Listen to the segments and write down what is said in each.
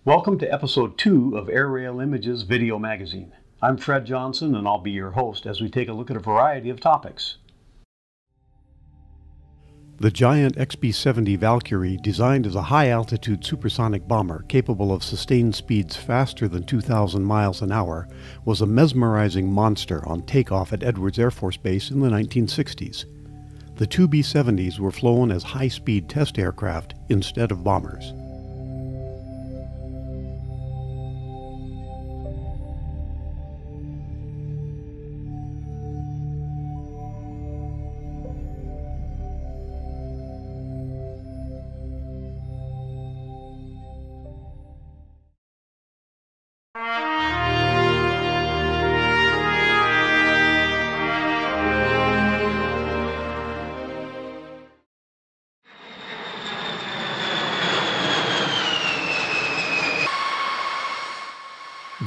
Welcome to episode 2 of Airailimages Video Magazine. I'm Fred Johnson and I'll be your host as we take a look at a variety of topics. The giant XB-70 Valkyrie, designed as a high-altitude supersonic bomber capable of sustained speeds faster than 2,000 miles an hour, was a mesmerizing monster on takeoff at Edwards Air Force Base in the 1960s. The two B-70s were flown as high-speed test aircraft instead of bombers.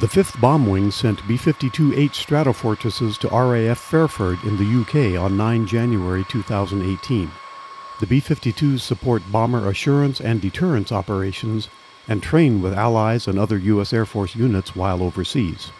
The 5th Bomb Wing sent B-52H Stratofortresses to RAF Fairford in the UK on 9 January 2018. The B-52s support bomber assurance and deterrence operations and train with Allies and other U.S. Air Force units while overseas.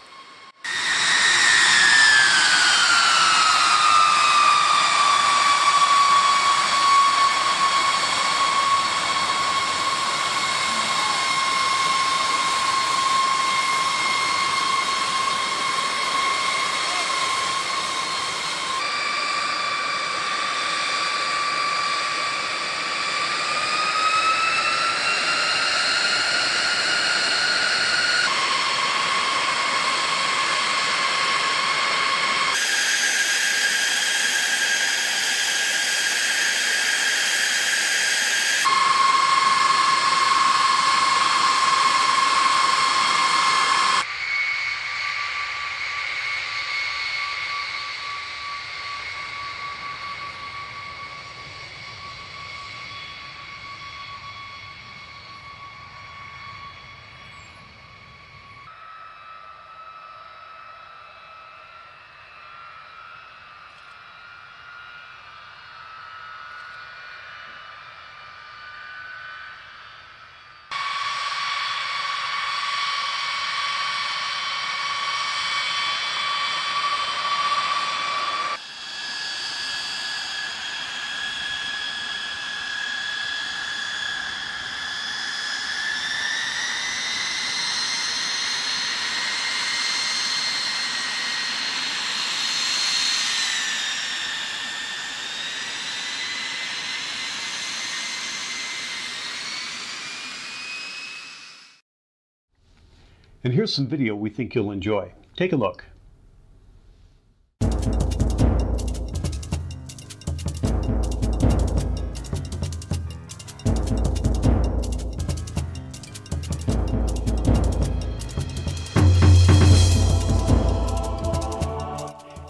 And here's some video we think you'll enjoy. Take a look.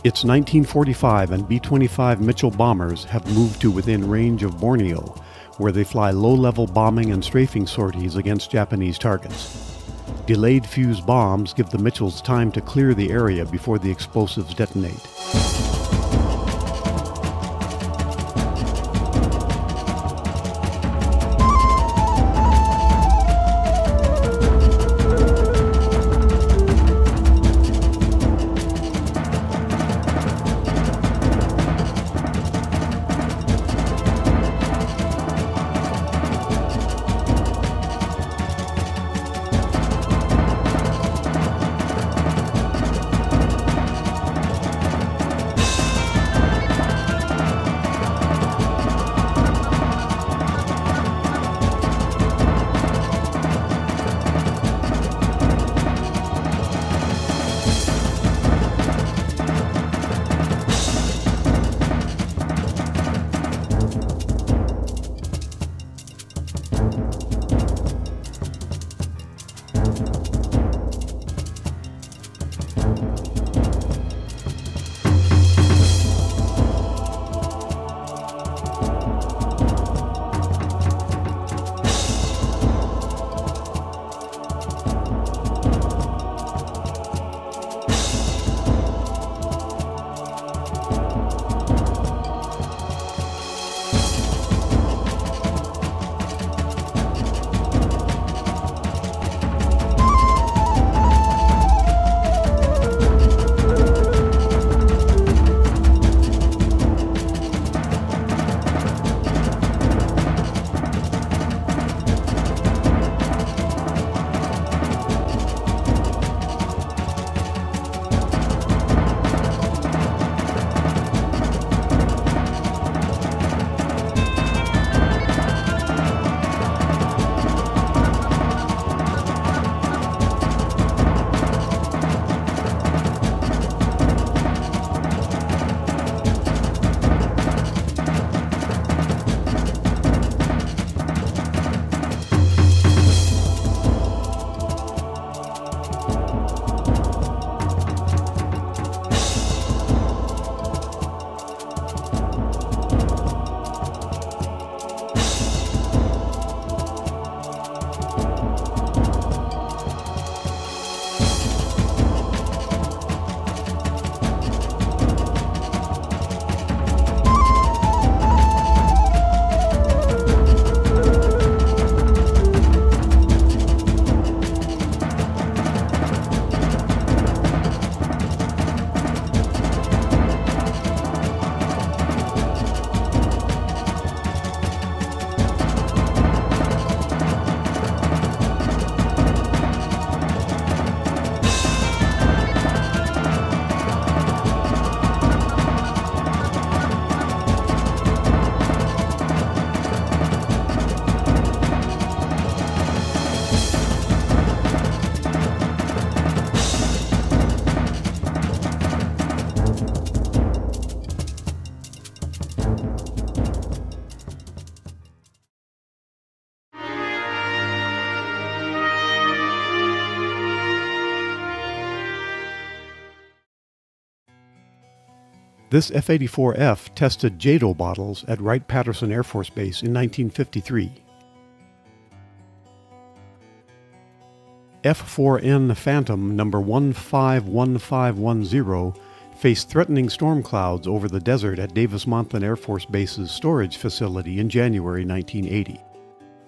It's 1945 and B-25 Mitchell bombers have moved to within range of Borneo, where they fly low-level bombing and strafing sorties against Japanese targets. Delayed fuse bombs give the Mitchells time to clear the area before the explosives detonate. This F-84F tested JATO bottles at Wright-Patterson Air Force Base in 1953. F-4N Phantom number 151510 faced threatening storm clouds over the desert at Davis-Monthan Air Force Base's storage facility in January 1980.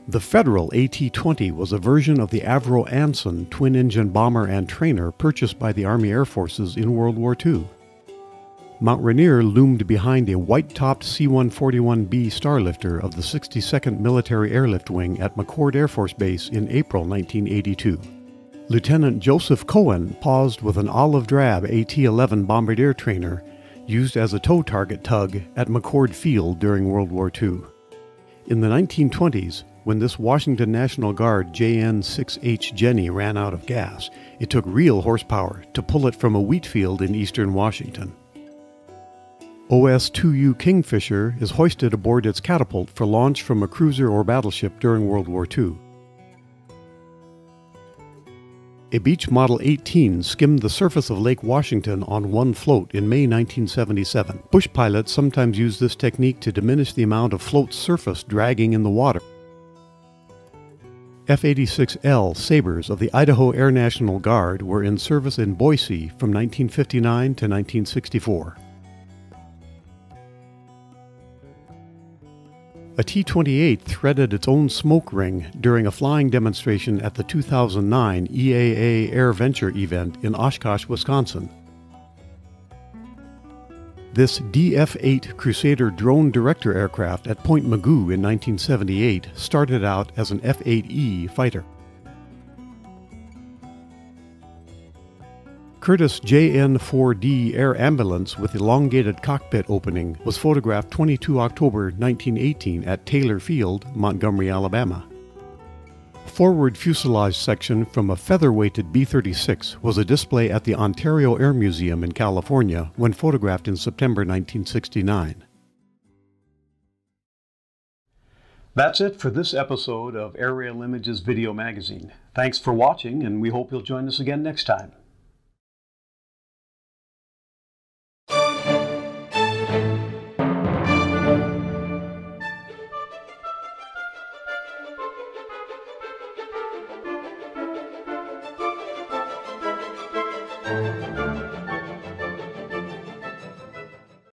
The Federal AT-20 was a version of the Avro Anson twin-engine bomber and trainer purchased by the Army Air Forces in World War II. Mount Rainier loomed behind a white-topped C-141B Starlifter of the 62nd Military Airlift Wing at McChord Air Force Base in April 1982. Lieutenant Joseph Cohen paused with an olive-drab AT-11 Bombardier trainer used as a tow target tug at McChord Field during World War II. In the 1920s, when this Washington National Guard JN-6H Jenny ran out of gas, it took real horsepower to pull it from a wheat field in eastern Washington. OS-2U Kingfisher is hoisted aboard its catapult for launch from a cruiser or battleship during World War II. A Beech Model 18 skimmed the surface of Lake Washington on one float in May 1977. Bush pilots sometimes use this technique to diminish the amount of float surface dragging in the water. F-86L Sabres of the Idaho Air National Guard were in service in Boise from 1959 to 1964. A T-28 threaded its own smoke ring during a flying demonstration at the 2009 EAA Air Venture event in Oshkosh, Wisconsin. This DF-8 Crusader drone director aircraft at Point Mugu in 1978 started out as an F-8E fighter. Curtiss JN-4D air ambulance with elongated cockpit opening was photographed 22 October 1918 at Taylor Field, Montgomery, Alabama. Forward fuselage section from a feather-weighted B-36 was a display at the Ontario Air Museum in California when photographed in September 1969. That's it for this episode of Airilimages Video Magazine. Thanks for watching, and we hope you'll join us again next time.